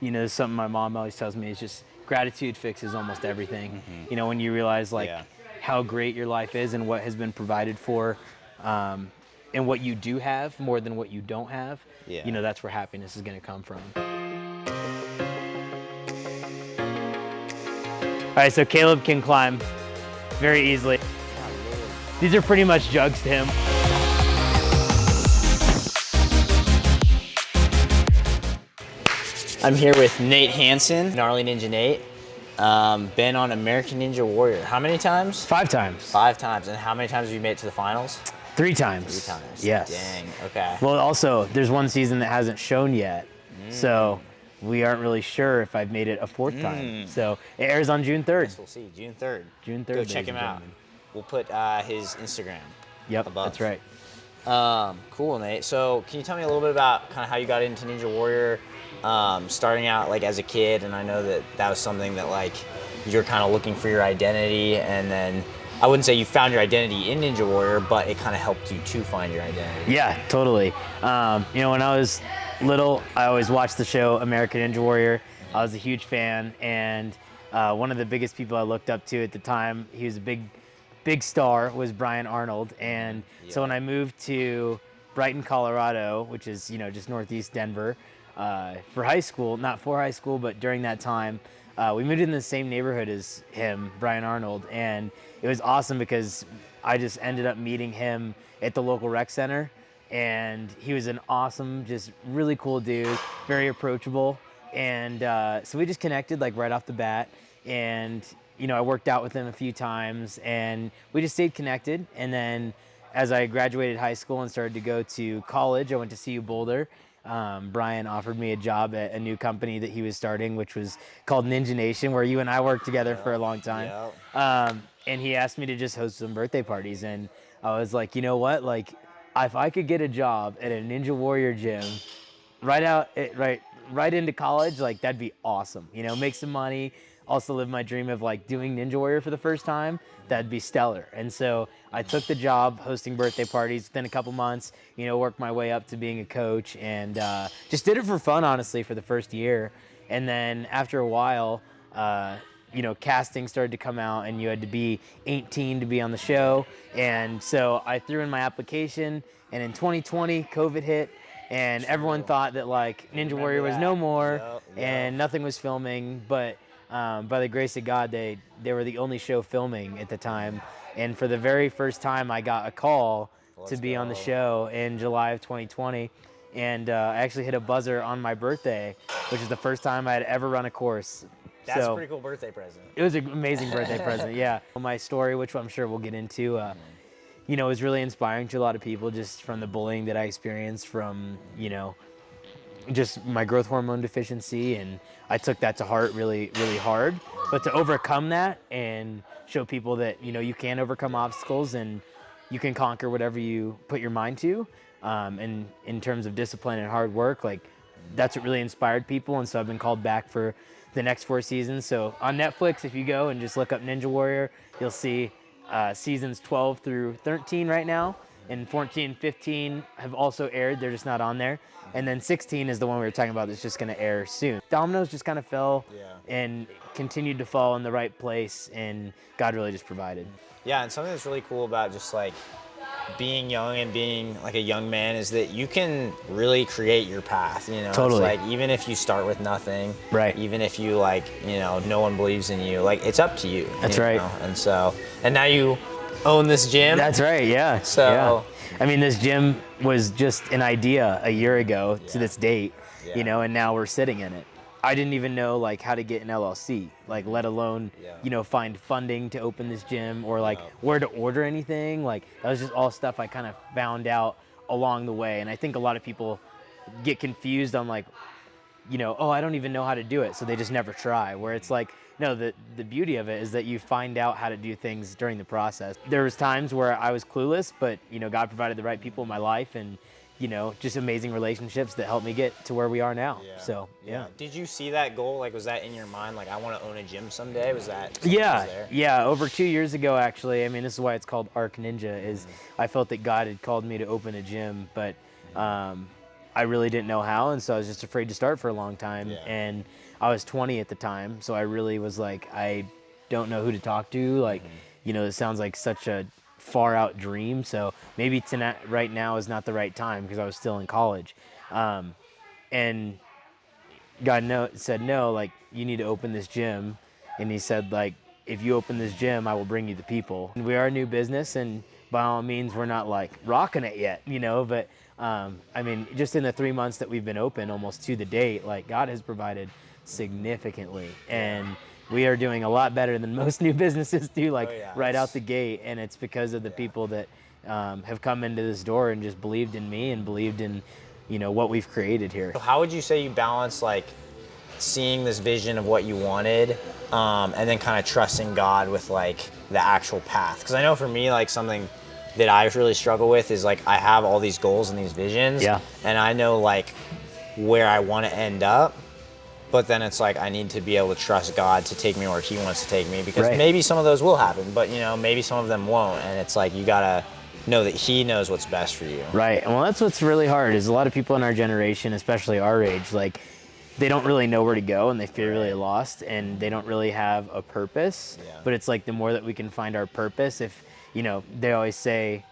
you know, something my mom always tells me is just gratitude fixes almost everything. You know, when you realize like how great your life is and what has been provided for, and what you do have more than what you don't have, you know, that's where happiness is going to come from. All right, so Caleb can climb very easily. These are pretty much jugs to him. I'm here with Nate Hansen, gnarly ninja Nate. Been on American Ninja Warrior. How many times? 5 times. 5 times. And how many times have you made it to the finals? 3 times. 3 times. Yes. Dang. Okay. Well, also, there's one season that hasn't shown yet, so we aren't really sure if I've made it a 4th time. So it airs on June 3rd. Guess we'll see. June 3rd. June 3rd. Go check him out. We'll put his Instagram. Yep, above. that's right. Cool, Nate. So can you tell me a little bit about kind of how you got into Ninja Warrior, starting out like as a kid? And I know that was something that like you're kind of looking for your identity, and then I wouldn't say you found your identity in Ninja Warrior, but it kind of helped you to find your identity. Yeah, totally. You know, when I was little, I always watched the show American Ninja Warrior. I was a huge fan, and one of the biggest people I looked up to at the time, he was a big star, was Brian Arnold. And so when I moved to Brighton, Colorado, which is, you know, just northeast Denver, for high school, not for high school, but during that time, we moved in the same neighborhood as him, Brian Arnold, and it was awesome because I just ended up meeting him at the local rec center, and he was an awesome, just really cool dude, very approachable, and so we just connected like right off the bat, and you know, I worked out with him a few times, and we just stayed connected. And then as I graduated high school and started to go to college, I went to CU Boulder. Brian offered me a job at a new company that he was starting, which was called NJna, where you and I worked together for a long time. And he asked me to just host some birthday parties. And I was like, you know what? Like, if I could get a job at a Ninja Warrior gym right into college, like that'd be awesome. You know, make some money, also live my dream of like doing Ninja Warrior for the first time. That'd be stellar. And so I took the job hosting birthday parties. Within a couple months, you know, worked my way up to being a coach, and just did it for fun, honestly, for the first year. And then after a while, you know, casting started to come out, and you had to be 18 to be on the show. And so I threw in my application, and in 2020, COVID hit, and everyone thought that like Ninja Warrior was no more, and nothing was filming. But by the grace of God, they were the only show filming at the time. And for the very first time, I got a call to be on the show in July of 2020. And I actually hit a buzzer on my birthday, which is the first time I had ever run a course. That's a pretty cool birthday present. It was an amazing birthday present, yeah. My story, which I'm sure we'll get into, you know, was really inspiring to a lot of people, just from the bullying that I experienced from, you know, just my growth hormone deficiency, and I took that to heart really, really hard. But to overcome that and show people that, you know, you can overcome obstacles and you can conquer whatever you put your mind to, and in terms of discipline and hard work, like that's what really inspired people. And so I've been called back for the next 4 seasons. So on Netflix, if you go and just look up Ninja Warrior, you'll see seasons 12 through 13 right now, and 14 and 15 have also aired. They're just not on there. And then 16 is the one we were talking about that's just going to air soon. Dominoes just kind of fell and continued to fall in the right place, and God really just provided. Yeah, and something that's really cool about just like being young and being like a young man is that you can really create your path, you know? Totally. It's like, even if you start with nothing, right? Even if you like, you know, no one believes in you, like it's up to you. That's you right. know? And so, and now you own this gym. That's right, yeah. So, yeah. I mean, this gym was just an idea a year ago to this date, you know, and now we're sitting in it. I didn't even know like how to get an LLC, like let alone, you know, find funding to open this gym, or like where to order anything. Like that was just all stuff I kind of found out along the way. And I think a lot of people get confused on like, you know, oh, I don't even know how to do it, so they just never try. Where it's like, no, the beauty of it is that you find out how to do things during the process. There was times where I was clueless, but, you know, God provided the right people in my life, and, you know, just amazing relationships that helped me get to where we are now. So, yeah. Did you see that goal? Like, was that in your mind? Like, I want to own a gym someday? Was that there? Yeah. Over 2 years ago, actually. I mean, this is why it's called Arc Ninja, is I felt that God had called me to open a gym, but I really didn't know how, and so I was just afraid to start for a long time. Yeah. And I was 20 at the time, so I really was like, I don't know who to talk to. Like, it sounds like such a far out dream. So maybe tonight, right now, is not the right time because I was still in college. And God said, no, like, you need to open this gym. And he said, like, if you open this gym, I will bring you the people. And we are a new business, and by all means, we're not like rocking it yet, but I mean, just in the 3 months that we've been open, almost to the date, like, God has provided significantly. And we are doing a lot better than most new businesses do, like right out the gate. And it's because of the people that have come into this door and just believed in me and believed in, what we've created here. So how would you say you balance like seeing this vision of what you wanted, and then kind of trusting God with like the actual path? Because I know for me, like something that I really struggle with is like I have all these goals and these visions, and I know like where I want to end up, but then it's like I need to be able to trust God to take me where He wants to take me, because maybe some of those will happen, but maybe some of them won't, and it's like you gotta know that He knows what's best for you. Right. Well, that's what's really hard is a lot of people in our generation, especially our age, like they don't really know where to go and they feel really lost and they don't really have a purpose. But it's like the more that we can find our purpose, if, they always say,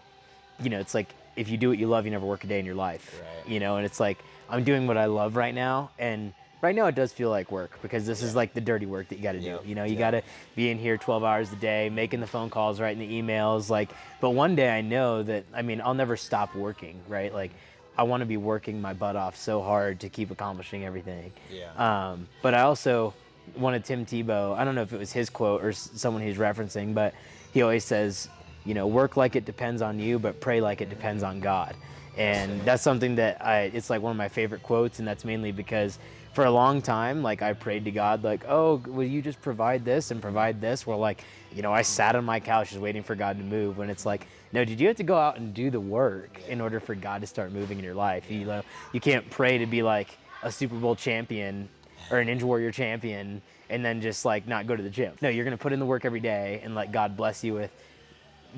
it's like if you do what you love, you never work a day in your life, and it's like I'm doing what I love right now. And right now it does feel like work because this is like the dirty work that you got to do. You got to be in here 12 hours a day, making the phone calls, writing the emails. Like, but one day I know that, I'll never stop working, right? Like, I want to be working my butt off so hard to keep accomplishing everything. But I also wanted Tim Tebow, I don't know if it was his quote or someone he's referencing, but he always says, work like it depends on you, but pray like it depends on God. And that's something that it's like one of my favorite quotes, and that's mainly because for a long time, like I prayed to God, like, oh, will you just provide this and provide this? Well, like, I sat on my couch just waiting for God to move, when it's like, no, did you have to go out and do the work in order for God to start moving in your life? You can't pray to be like a Super Bowl champion or an Ninja Warrior champion and then just like not go to the gym. No, you're going to put in the work every day and let God bless you with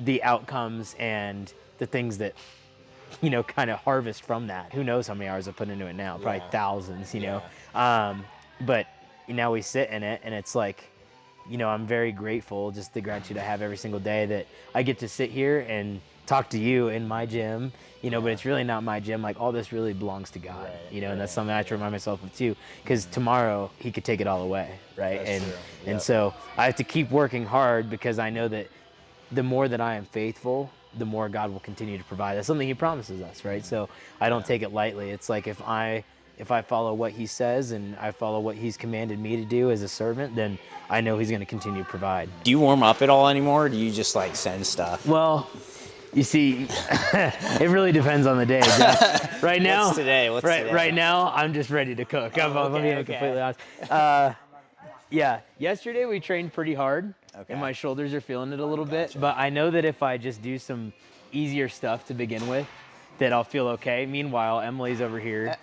the outcomes and the things that kind of harvest from that. Who knows how many hours I put into it now? Probably thousands, but now we sit in it, and it's like, I'm very grateful, just the gratitude I have every single day that I get to sit here and talk to you in my gym, but it's really not my gym. Like, all this really belongs to God, and that's something I have to remind myself of too, because tomorrow He could take it all away, right? And so I have to keep working hard, because I know that the more that I am faithful, the more God will continue to provide. That's something He promises us, right? So I don't take it lightly. It's like if I follow what He says and I follow what He's commanded me to do as a servant, then I know He's going to continue to provide. Do you warm up at all anymore, or do you just like send stuff? Well, you see, it really depends on the day. Right now, What's today? Right now, I'm just ready to cook. I'm being completely honest. Yesterday we trained pretty hard, and my shoulders are feeling it a little bit. But I know that if I just do some easier stuff to begin with, that I'll feel okay. Meanwhile, Emily's over here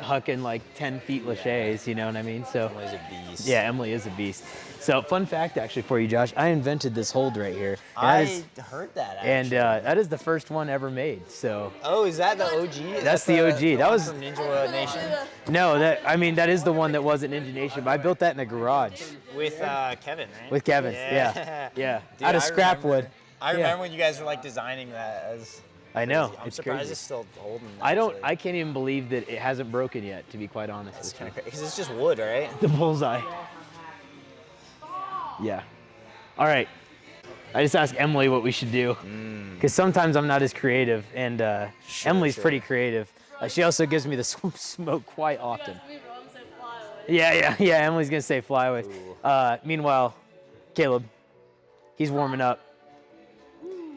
hucking like 10 feet laches, you know what I mean? So Emily's a beast. Yeah, Emily is a beast. So fun fact actually for you, Josh, I invented this hold right here. I heard that actually. And that is the first one ever made. So oh, is that the OG? That's the OG. That was from Ninja Nation. No, that is the one that wasn't Ninja Nation. But I built that in a garage with Kevin, right? with Kevin. Yeah. Dude, Out of scrap wood. I remember when you guys were like designing that as. I know. I'm it's surprised crazy. it's still holding. I can't even believe that it hasn't broken yet, to be quite honest. It's kind of crazy because it's just wood, right? The bullseye. Yeah. All right. I just asked Emily what we should do, because sometimes I'm not as creative, and Emily's pretty creative. She also gives me the smoke quite often. Yeah. Emily's gonna say flyaways. Meanwhile, Caleb, he's warming up.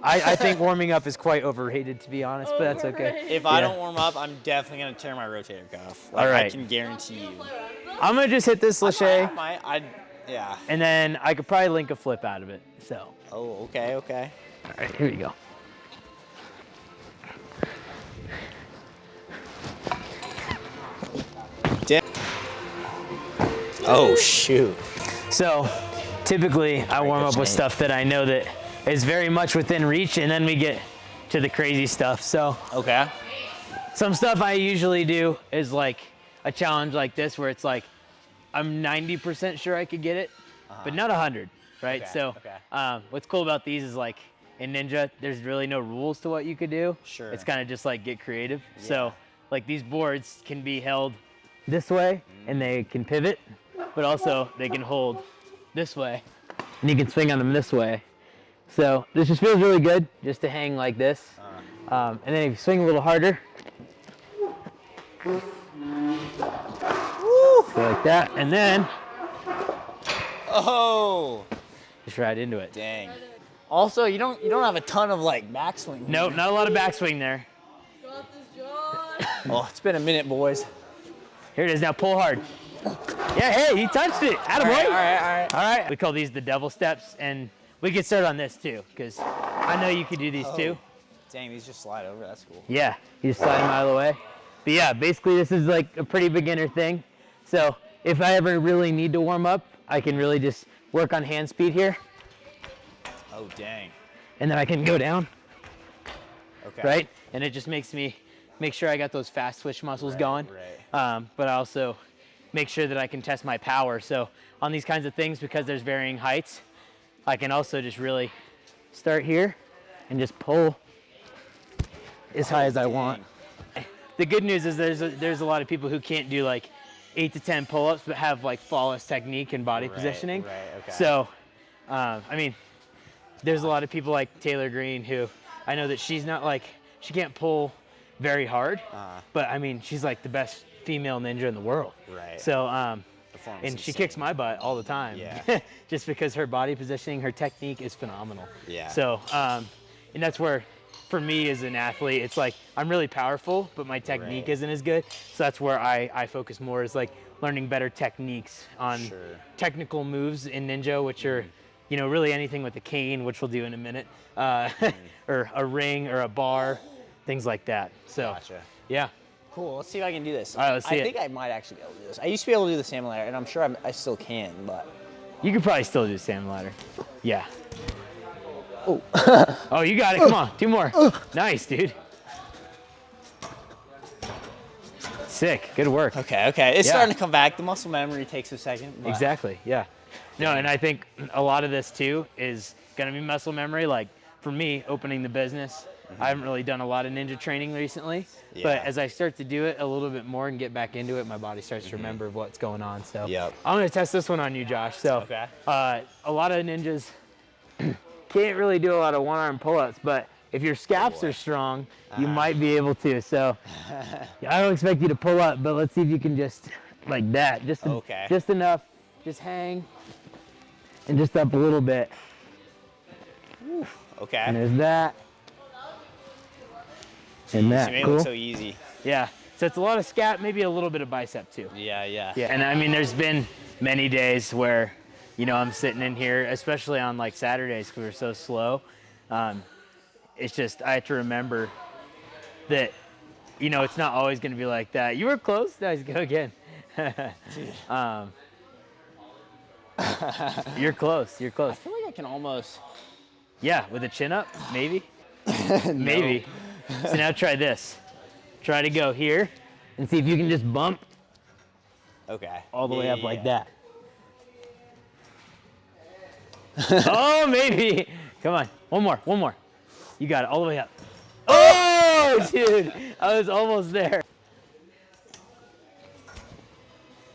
I think warming up is quite overrated, to be honest, but that's okay. If I don't warm up, I'm definitely going to tear my rotator cuff. Like, all right. I can guarantee you. I'm going to just hit this lache, yeah. and then I could probably link a flip out of it. So. Oh, okay. All right, here you go. Oh, shoot. So, typically, I warm up with stuff that I know that is very much within reach, and then we get to the crazy stuff. So, okay. Some stuff I usually do is like a challenge like this where it's like I'm 90% sure I could get it, but not 100, right? Okay, So what's cool about these is like in Ninja, there's really no rules to what you could do. Sure. It's kind of just like get creative. Yeah. So like these boards can be held this way and they can pivot, but also they can hold this way and you can swing on them this way. So this just feels really good just to hang like this. And then if you swing a little harder, go like that, and then just right into it. Dang. Also, you don't have a ton of like backswing. Nope, not a lot of backswing there. Got this, John. Oh, it's been a minute, boys. Here it is. Now pull hard. Yeah, hey, he touched it. Attaboy. All right. All right. We call these the devil steps, and we can start on this too, because I know you could do these too. Dang, these just slide over. That's cool. Yeah, you just slide them out of the way. But yeah, basically this is like a pretty beginner thing. So if I ever really need to warm up, I can really just work on hand speed here. Oh, dang. And then I can go down, Okay. right? And it just makes me make sure I got those fast twitch muscles going. Right. But I also make sure that I can test my power. So on these kinds of things, because there's varying heights, I can also just really start here and just pull as high as I want. The good news is there's a lot of people who can't do like 8 to 10 pull-ups, but have like flawless technique and body positioning. Right. Okay. So, I mean, there's a lot of people like Taylor Green who I know that she's not like, she can't pull very hard, but I mean, she's like the best female ninja in the world. Right. So, Performance and she insane. kicks my butt all the time. Yeah. Just because her body positioning, her technique is phenomenal. Yeah. So, and that's where, for me as an athlete, it's like I'm really powerful, but my technique Right. isn't as good. So that's where I focus more, is like learning better techniques on Sure. technical moves in ninja, which are, you know, really anything with a cane, which we'll do in a minute, or a ring or a bar, things like that. So, Gotcha. yeah. Cool. Let's see if I can do this. All right, let's see I it. think I might actually be able to do this. I used to be able to do the salmon ladder, and I'm sure I still can, but. You could probably still do salmon ladder. Yeah. Oh. Oh, you got it. Come on. 2 more. Nice, dude. Sick. Good work. Okay. It's Yeah. starting to come back. The muscle memory takes a second. But Exactly. Yeah. No, and I think a lot of this too is gonna be muscle memory. Like for me, opening the business, I haven't really done a lot of ninja training recently, but Yeah. as I start to do it a little bit more and get back into it, my body starts to remember what's going on. So Yep. I'm gonna test this one on you, Josh. So Okay. a lot of ninjas can't really do a lot of one-arm pull-ups, but if your scaps are strong, you might be able to. So I don't expect you to pull up, but let's see if you can just like that, just Okay. just enough, just hang, and just up a little bit. And Okay. there's that, and You that. made it Cool. look so easy. Yeah. So it's a lot of scap, maybe a little bit of bicep too. Yeah. Yeah, and I mean, there's been many days where, you know, I'm sitting in here, especially on like Saturdays because we're so slow. It's just, I have to remember that, you know, it's not always going to be like that. You were close. Nice, go again. You're close. You're close. I feel like I can almost. Yeah, with a chin up, maybe. Maybe. So now try this. Try to go here and see if you can just bump Okay. all the way up like Yeah. that. Oh, maybe. Come on. One more. You got it all the way up. Oh, dude. I was almost there.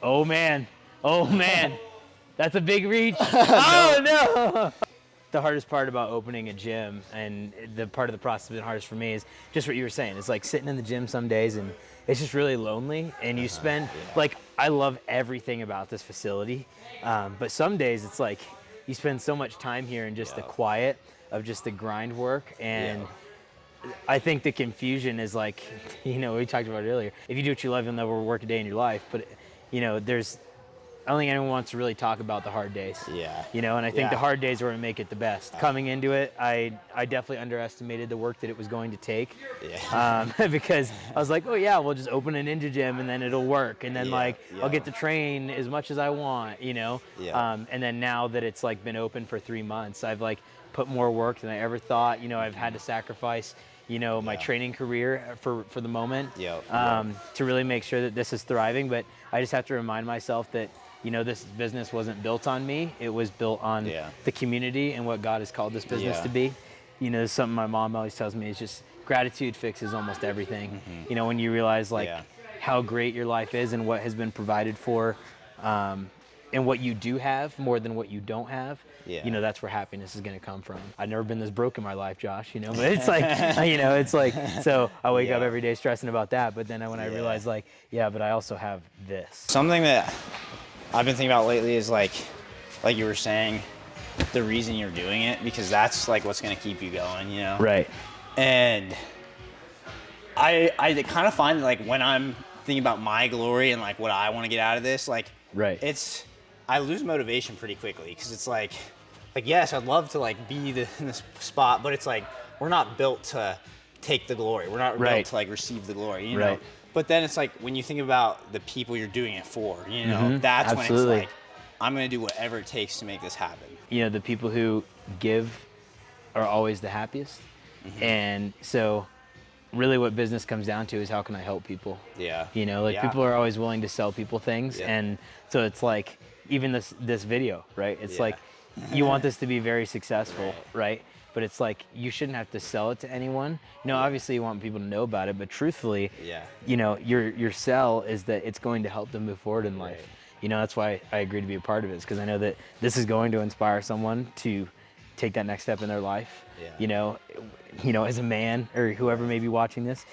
Oh, man. That's a big reach. Oh, no. The hardest part about opening a gym, and the part of the process that's been hardest for me, is just what you were saying. It's like sitting in the gym some days and it's just really lonely, and you spend, like, I love everything about this facility, but some days it's like you spend so much time here in just the quiet of just the grind work, and I think the confusion is like, you know, we talked about it earlier. If you do what you love, you'll never work a day in your life, but, you know, I don't think anyone wants to really talk about the hard days. Yeah. You know, and I think the Yeah. hard days are what make it the best. Coming into it, I definitely underestimated the work that it was going to take. Yeah. Because I was like, oh yeah, we'll just open a ninja gym and then it'll work. And then I'll yeah. get to train as much as I want, you know? Yeah. And then now that it's like been open for 3 months, I've like put more work than I ever thought. You know, I've had to sacrifice, you know, my training career for the moment, Yep. to really make sure that this is thriving. But I just have to remind myself that, you know, this business wasn't built on me. It was built on the community and what God has called this business to be. You know, something my mom always tells me is just gratitude fixes almost everything. You know, when you realize like how great your life is and what has been provided for, and what you do have more than what you don't have, you know, that's where happiness is going to come from. I've never been this broke in my life, Josh, you know, but it's like, you know, it's like, so I wake up every day stressing about that. But then when I realize like, but I also have this. Something that I've been thinking about lately is like you were saying, the reason you're doing it, because that's like what's going to keep you going, you know? Right. And I kind of find like when I'm thinking about my glory and like what I want to get out of this, like I lose motivation pretty quickly, because it's like yes, I'd love to like be in this spot, but it's like we're not built to take the glory. We're not built to like receive the glory, you know? But then it's like when you think about the people you're doing it for, you know, that's when it's like, I'm going to do whatever it takes to make this happen. You know, the people who give are always the happiest. And so really what business comes down to is how can I help people? You know, like people are always willing to sell people things. And so it's like, even this video, right? It's like, you want this to be very successful, right? But it's like, you shouldn't have to sell it to anyone. You know, obviously you want people to know about it, but truthfully, you know, your sell is that it's going to help them move forward in life. You know, that's why I agree to be a part of it, because I know that this is going to inspire someone to take that next step in their life. You know, as a man or whoever may be watching this,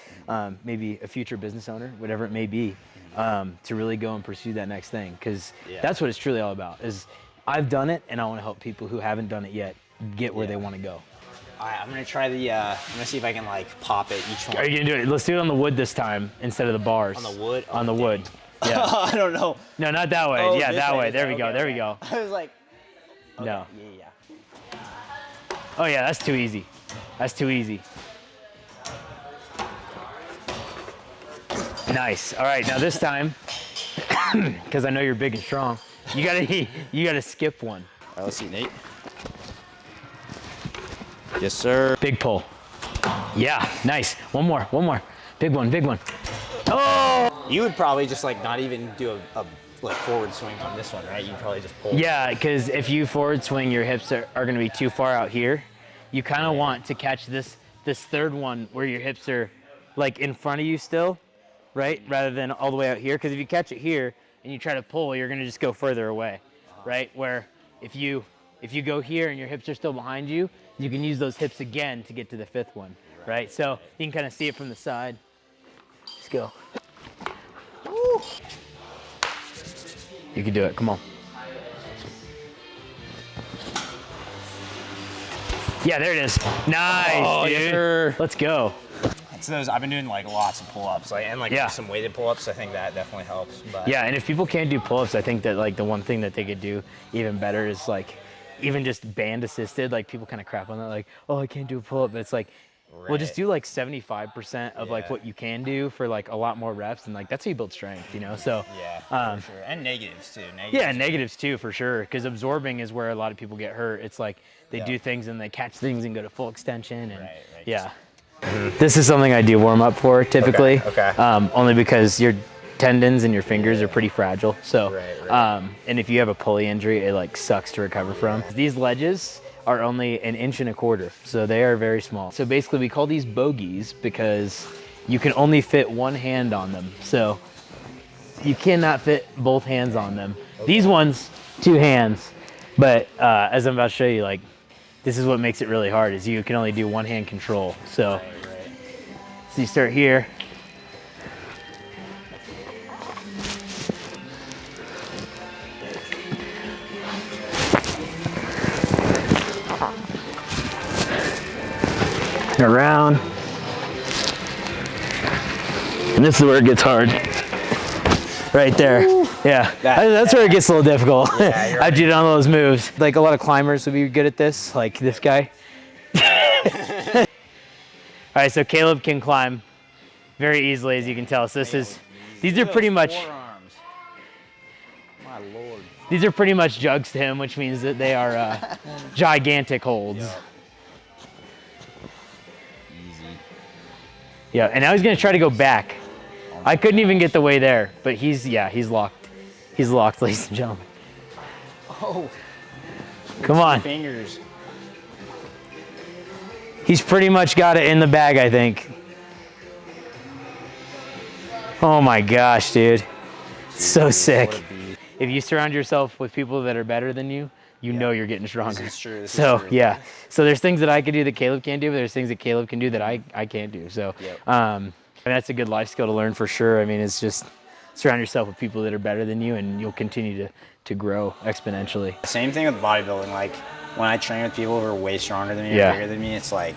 maybe a future business owner, whatever it may be, to really go and pursue that next thing, because that's what it's truly all about. Is I've done it, and I want to help people who haven't done it yet get where they want to go. All right, I'm gonna try I'm gonna see if I can like pop it each one. Are you gonna do it? Let's do it on the wood this time instead of the bars. On the wood? On the wood. Yeah. I don't know. No, not that way. Oh, that way. There we Okay, go. There we go. I was like, okay. No. Yeah. Oh yeah, that's too easy. That's too easy. Nice. All right, now this time, because I know you're big and strong, you gotta skip one. All right, let's see, Nate. Yes, sir. Big pull. Yeah, nice. One more. Big one. Oh! You would probably just like not even do a like forward swing on this one, right? You'd probably just pull. Yeah, because if you forward swing, your hips are gonna be too far out here. You kind of want to catch this third one where your hips are like in front of you still, right? Rather than all the way out here. Because if you catch it here and you try to pull, you're gonna just go further away, right? Where if you go here and your hips are still behind you, you can use those hips again to get to the fifth one, right? So you can kind of see it from the side. Let's go. Woo. You can do it, come on. Yeah, there it is. Nice, dude. Sure. Let's go. It's those, I've been doing like lots of pull-ups, like, and like some weighted pull-ups. I think that definitely helps. But. Yeah, and if people can't do pull-ups, I think that like the one thing that they could do even better is like even just band assisted. Like people kind of crap on that, like, oh, I can't do a pull-up, but it's like, well, just do like 75% of like what you can do for like a lot more reps, and like that's how you build strength, you know. So for sure, and negatives too. Negatives too, for sure, because absorbing is where a lot of people get hurt. It's like they do things and they catch things and go to full extension, and This is something I do warm up for typically, only because your tendons and your fingers are pretty fragile. So, and if you have a pulley injury, it like sucks to recover from. These ledges are only 1.25 inches, so they are very small. So basically we call these bogeys because you can only fit one hand on them. So you cannot fit both hands on them. These ones, 2 hands. But as I'm about to show you, like, this is what makes it really hard, is you can only do one hand control. So, so you start here. Around, and this is where it gets hard. Right there. Ooh. Yeah, that's where it gets a little difficult. Yeah, I did on those moves. Like a lot of climbers would be good at this, like this guy. All right, so Caleb can climb very easily, as you can tell. So these are pretty much. My Lord. These are pretty much jugs to him, which means that they are gigantic holds. Yeah, and now he's gonna try to go back. I couldn't even get the way there, but he's locked. He's locked, ladies and gentlemen. Oh. Come on. Fingers. He's pretty much got it in the bag, I think. Oh my gosh, dude. So sick. If you surround yourself with people that are better than you, you know you're getting stronger. This is true. This So is true. yeah. So there's things that I can do that Caleb can't do, but there's things that Caleb can do that I can't do. So and that's a good life skill to learn for sure. I mean, it's just surround yourself with people that are better than you and you'll continue to grow exponentially. Same thing with bodybuilding. Like when I train with people who are way stronger than me or bigger than me, it's like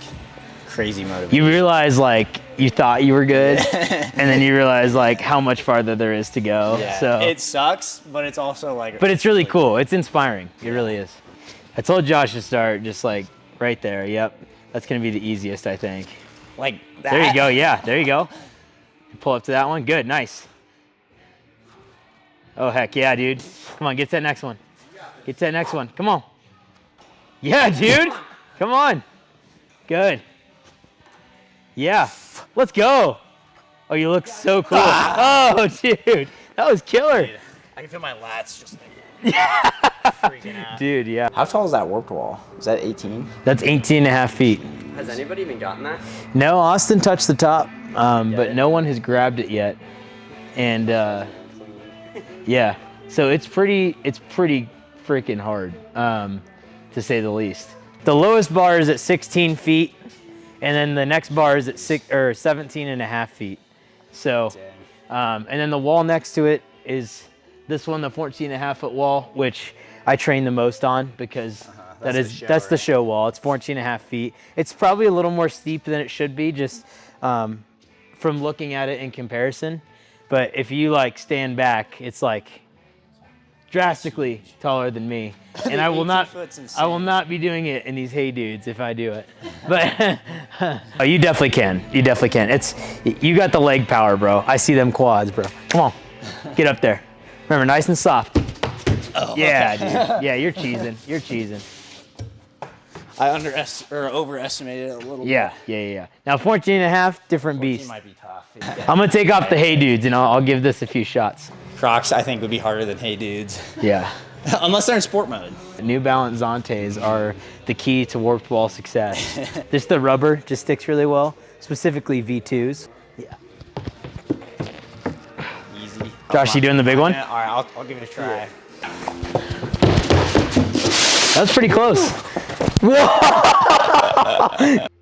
crazy motivation. You realize like you thought you were good and then you realize like how much farther there is to go. Yeah. So It sucks, but it's also like. but it's really cool. It's inspiring. It really is. I told Josh to start just like right there. Yep. That's going to be the easiest, I think. Like that. There you go. Yeah, there you go. Pull up to that one. Good. Nice. Oh, heck yeah, dude. Come on, get to that next one. Get to that next one. Come on. Yeah, dude. Come on. Good. Yeah. Let's go. Oh, you look so cool. Oh, dude. That was killer. Dude, I can feel my lats just like freaking out. Dude, yeah. How tall is that warped wall? Is that 18? That's 18 and a half feet. Has anybody even gotten that? No, Austin touched the top, but no one has grabbed it yet. And yeah, so it's pretty freaking hard, to say the least. The lowest bar is at 16 feet, and then the next bar is at 17 and a half feet. So, and then the wall next to it is this one, the 14 and a half foot wall, which I train the most on because that's the show wall. It's 14 and a half feet. It's probably a little more steep than it should be just from looking at it in comparison. But if you like stand back, it's like drastically taller than me. And I will not be doing it in these Hey Dudes if I do it. But oh, you definitely can. You definitely can. You got the leg power, bro. I see them quads, bro. Come on. Get up there. Remember, nice and soft. Oh, yeah, okay. dude. Yeah, you're cheesing. You're cheesing. I overestimated it a little bit. Yeah. Now 14 and a half, different 14 beast. might be tough. I'm gonna take off the Hey Dudes and I'll give this a few shots. Crocs, I think, would be harder than Hey Dudes. Yeah. Unless they're in sport mode. New Balance Zantes are the key to warped wall success. Just the rubber just sticks really well, specifically V2s. Yeah. Easy. Josh, you doing the big one? All right, I'll give it a try. That was pretty close.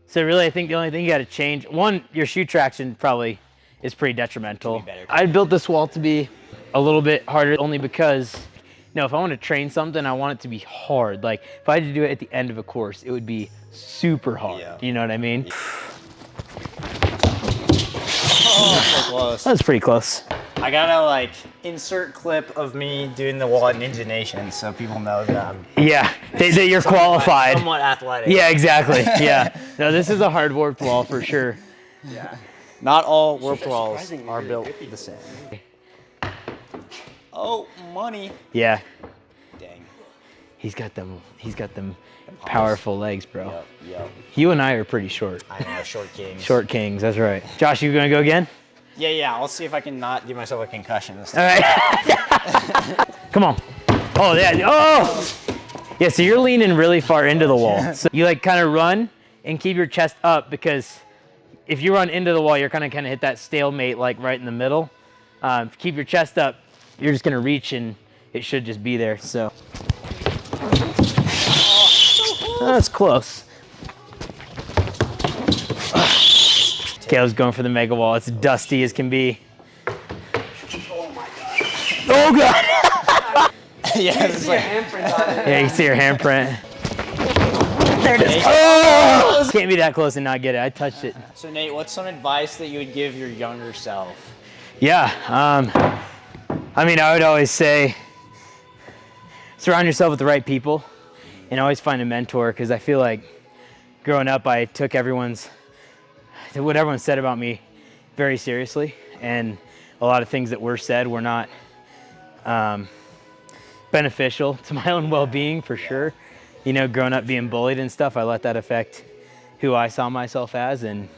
So really, I think the only thing you got to change, one, your shoe traction probably is pretty detrimental. I built this wall to be a little bit harder only because, if I want to train something, I want it to be hard. Like if I had to do it at the end of a course, it would be super hard. Yeah. You know what I mean? Oh, so close. That was pretty close. I gotta insert clip of me doing the wall at Ninja Nation so people know that I'm Yeah, that you're qualified. somewhat athletic. Yeah, exactly. Yeah. No, this is a hard warped wall for sure. Yeah. Not all warped walls are built the same. Oh, money. Yeah. Dang. He's got them powerful legs, bro. Yep. You and I are pretty short. I know, short kings. Short kings, that's right. Josh, you gonna go again? Yeah. I'll see if I can not give myself a concussion this All time. right. Come on. Oh, yeah. Oh! Yeah, so you're leaning really far into the wall. So you kind of run and keep your chest up because if you run into the wall, you're kind of hit that stalemate right in the middle. Keep your chest up. You're just gonna reach and it should just be there, so. That's close. Caleb's going for the mega wall. It's dusty as can be. Oh God! Yeah, it's Yeah, you see your handprint. There it is. Oh! Can't be that close and not get it. I touched it. So Nate, what's some advice that you would give your younger self? Yeah. I would always say surround yourself with the right people and always find a mentor because I feel like growing up I took what everyone said about me very seriously, and a lot of things that were said were not beneficial to my own well-being for sure. Growing up being bullied and stuff, I let that affect who I saw myself as, and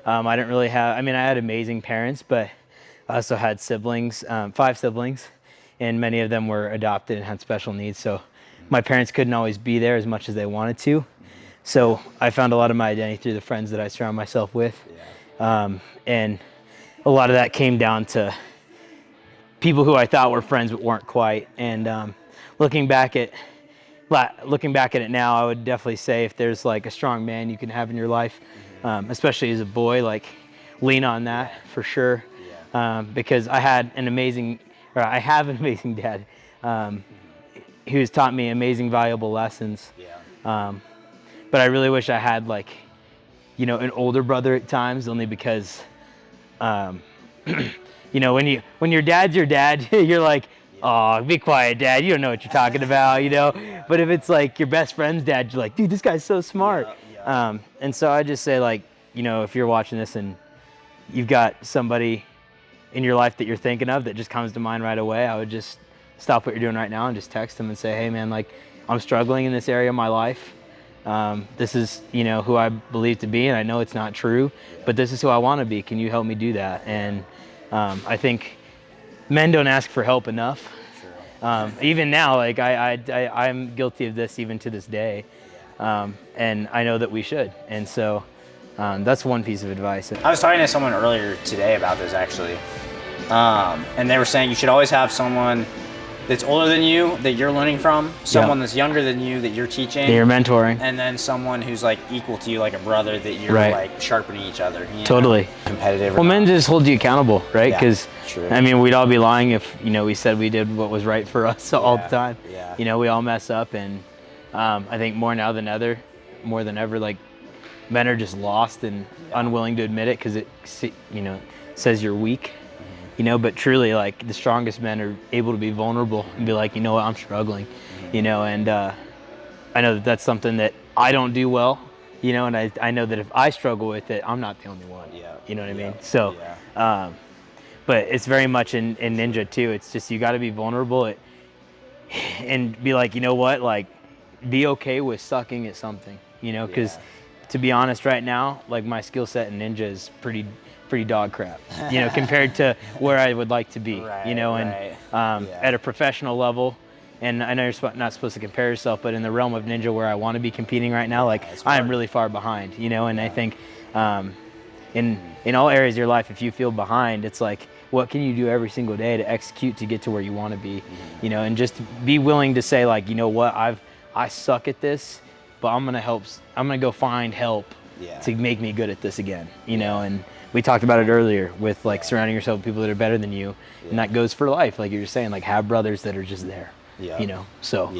I didn't really have, I mean, I had amazing parents, but I also had siblings, 5 siblings, and many of them were adopted and had special needs. So my parents couldn't always be there as much as they wanted to. So I found a lot of my identity through the friends that I surround myself with. And a lot of that came down to people who I thought were friends but weren't quite. And looking back at it now, I would definitely say if there's like a strong man you can have in your life, especially as a boy, like lean on that for sure. Because I have an amazing dad who's taught me amazing, valuable lessons. But I really wish I had like, you know, an older brother at times, only because, you know, when your dad's your dad, you're like, oh, be quiet, dad. You don't know what you're talking about, you know? But if it's like your best friend's dad, you're like, dude, this guy's so smart. And so I just say, like, you know, if you're watching this and you've got somebody in your life that you're thinking of that just comes to mind right away, I would just stop what you're doing right now and just text them and say, hey, man, like, I'm struggling in this area of my life. This is, you know, who I believe to be, and I know it's not true, but this is who I want to be. Can you help me do that? And I think men don't ask for help enough. Even now, like I'm guilty of this even to this day, and I know that we should. And so that's one piece of advice. I was talking to someone earlier today about this actually, and they were saying you should always have someone that's older than you that you're learning from, someone that's younger than you that you're teaching, that you're mentoring, and then someone who's like equal to you, like a brother that you're like sharpening each other. You totally know? Competitive. Well, men just hold you accountable, right? Because Yeah, I mean, we'd all be lying if, you know, we said we did what was right for us all the time. You know, we all mess up, and I think more now than ever, like men are just lost and unwilling to admit it because it, you know, says you're weak. You know, but truly, like, the strongest men are able to be vulnerable and be like, you know what, I'm struggling, you know, and I know that that's something that I don't do well, you know, and I know that if I struggle with it, I'm not the only one, you know what I mean? So, but it's very much in Ninja too. It's just, you got to be vulnerable and be like, you know what, like, be okay with sucking at something, you know, because to be honest right now, like, my skill set in Ninja is pretty dog crap, you know, compared to where I would like to be, you know, and at a professional level. And I know you're not supposed to compare yourself, but in the realm of Ninja where I want to be competing right now, like, I am really far behind, you know, and I think in all areas of your life, if you feel behind, it's like, what can you do every single day to execute to get to where you want to be, you know, and just be willing to say, like, you know what, I suck at this, but I'm going to go find help to make me good at this again, you know. And we talked about it earlier with, like, surrounding yourself with people that are better than you, and that goes for life. Like you're just saying, like, have brothers that are just there, you know. So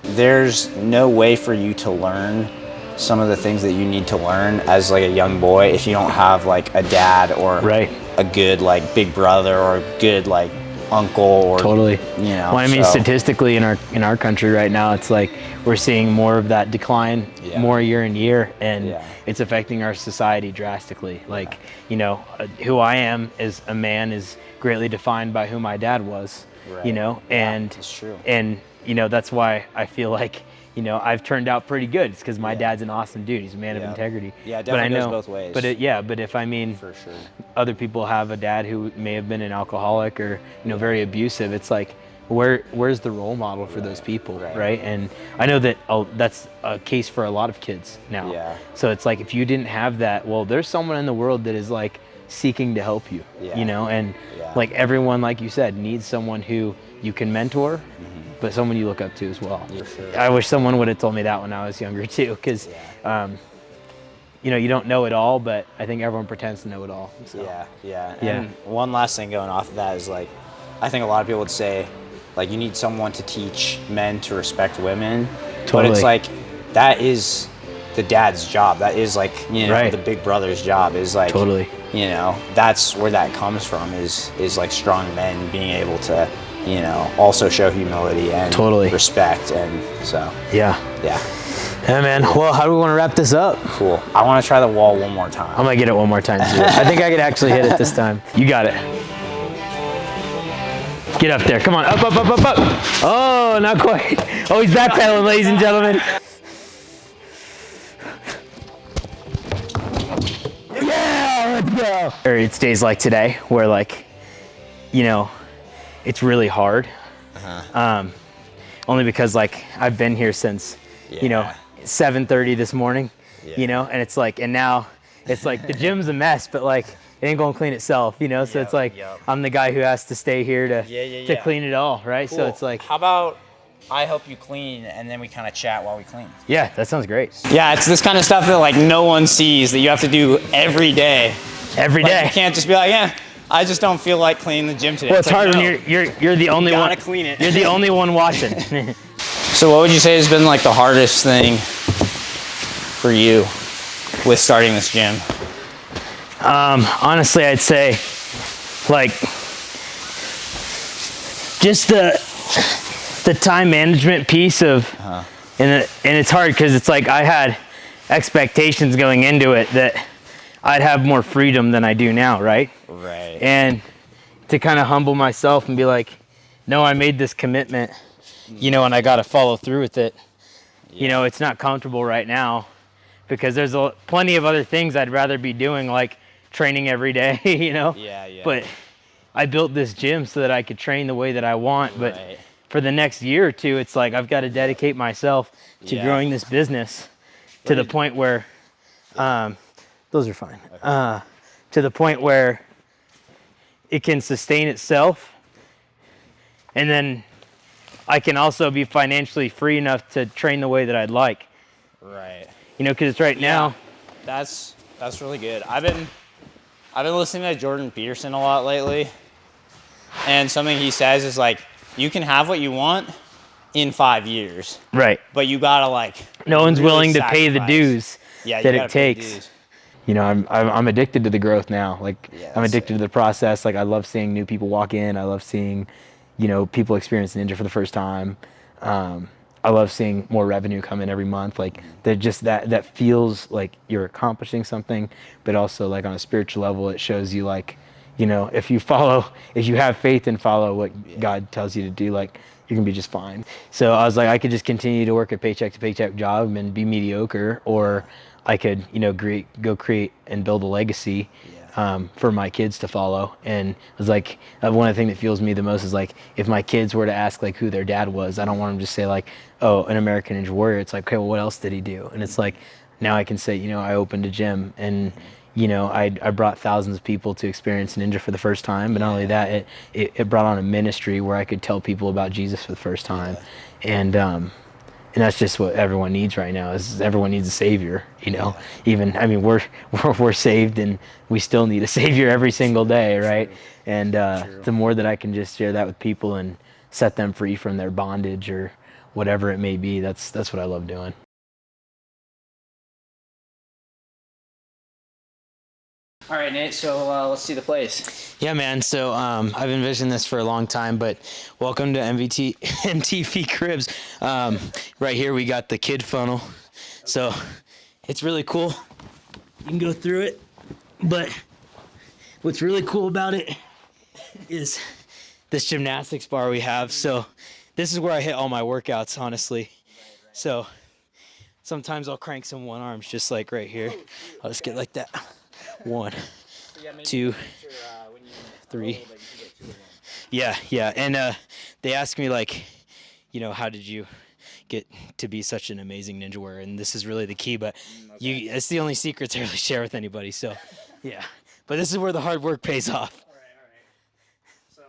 there's no way for you to learn some of the things that you need to learn as like a young boy if you don't have like a dad or a good like big brother or a good like uncle or you know. Well, I mean, statistically in our country right now, it's like we're seeing more of that decline more year and year, and it's affecting our society drastically. Like, you know, who I am as a man is greatly defined by who my dad was, you know, and that's true. And you know, that's why I feel like, you know, I've turned out pretty good. It's because my dad's an awesome dude. He's a man of integrity. Yeah, it definitely goes both ways. But if I mean, for sure, other people have a dad who may have been an alcoholic or, you know, very abusive. It's like, where's the role model for those people, right? And I know that that's a case for a lot of kids now. So it's like, if you didn't have that, well, there's someone in the world that is like seeking to help you, you know, and like everyone, like you said, needs someone who you can mentor, but someone you look up to as well. I wish someone would have told me that when I was younger too, because you know, you don't know it all, but I think everyone pretends to know it all. So. And one last thing going off of that is, like, I think a lot of people would say, like, you need someone to teach men to respect women. But it's like, that is the dad's job. That is like, you know, the big brother's job is like, you know, that's where that comes from is like strong men being able to, you know, also show humility and respect. And so, yeah, man. Well, how do we want to wrap this up? Cool. I want to try the wall one more time. I'm going to get it one more time, too. I think I could actually hit it this time. You got it. Get up there. Come on. Up, up, up, up, up. Oh, not quite. Oh, he's backpedaling, ladies and gentlemen. Yeah! or it's days like today where like, you know, it's really hard. Only because like I've been here since, you know, 7:30 this morning, you know, and it's like, and now it's like the gym's a mess, but like it ain't gonna clean itself, you know. So it's like I'm the guy who has to stay here to clean it all, right? Cool. So it's like, how about I help you clean and then we kind of chat while we clean? yeah, that sounds great. Yeah, it's this kind of stuff that like no one sees that you have to do every day. Every Like, day. you can't just be like, yeah, I just don't feel like cleaning the gym today. Well, it's hard like, when you're the only one. Gotta clean it. You're the only one watching. So what would you say has been like the hardest thing for you with starting this gym? Honestly, I'd say like just the time management piece of, and it's hard because it's like I had expectations going into it that I'd have more freedom than I do now, right? Right. And to kind of humble myself and be like, no, I made this commitment, you know, and I got to follow through with it. You know, it's not comfortable right now because there's plenty of other things I'd rather be doing, like training every day, you know? Yeah. But I built this gym so that I could train the way that I want. But for the next year or two, it's like I've got to dedicate myself to growing this business to the point where, those are fine, to the point where it can sustain itself. And then I can also be financially free enough to train the way that I'd like. Right. You know, because right now, That's really good. I've been listening to Jordan Peterson a lot lately, and something he says is like, you can have what you want in 5 years. right? But you gotta like. No one's really willing to pay the sacrifice. dues Yeah, you that gotta it pay the takes. dues. You know, I'm addicted to the growth now. Like I'm that's addicted to the process. Like I love seeing new people walk in. I love seeing, you know, people experience Ninja for the first time. I love seeing more revenue come in every month. Like that feels like you're accomplishing something, but also like on a spiritual level, it shows you like, you know, if you have faith and follow what God tells you to do, like you're gonna be just fine. So I was like, I could just continue to work a paycheck to paycheck job and be mediocre, or I could, you know, go create and build a legacy for my kids to follow. And it was like, one of the things that fuels me the most is like, if my kids were to ask like who their dad was, I don't want them to just say like, oh, an American Ninja Warrior. It's like, okay, well, what else did he do? And it's like, now I can say, you know, I opened a gym and, you know, I brought thousands of people to experience Ninja for the first time. But not only that, it brought on a ministry where I could tell people about Jesus for the first time. And that's just what everyone needs right now. Is everyone needs a savior, you know? Even, I mean, we're saved and we still need a savior every single day, right? And the more that I can just share that with people and set them free from their bondage or whatever it may be, that's what I love doing. All right, Nate. So let's see the place. Yeah, man. So I've envisioned this for a long time, but welcome to MTV Cribs. Right here we got the kid funnel. So it's really cool. You can go through it, but what's really cool about it is this gymnastics bar we have. So this is where I hit all my workouts, honestly. So sometimes I'll crank some one arms just like right here. I'll just get like that. 1, 2, 3. Yeah. And they asked me like, you know, how did you get to be such an amazing ninja warrior? And this is really the key, but it's the only secrets I really share with anybody. So yeah, but this is where the hard work pays off.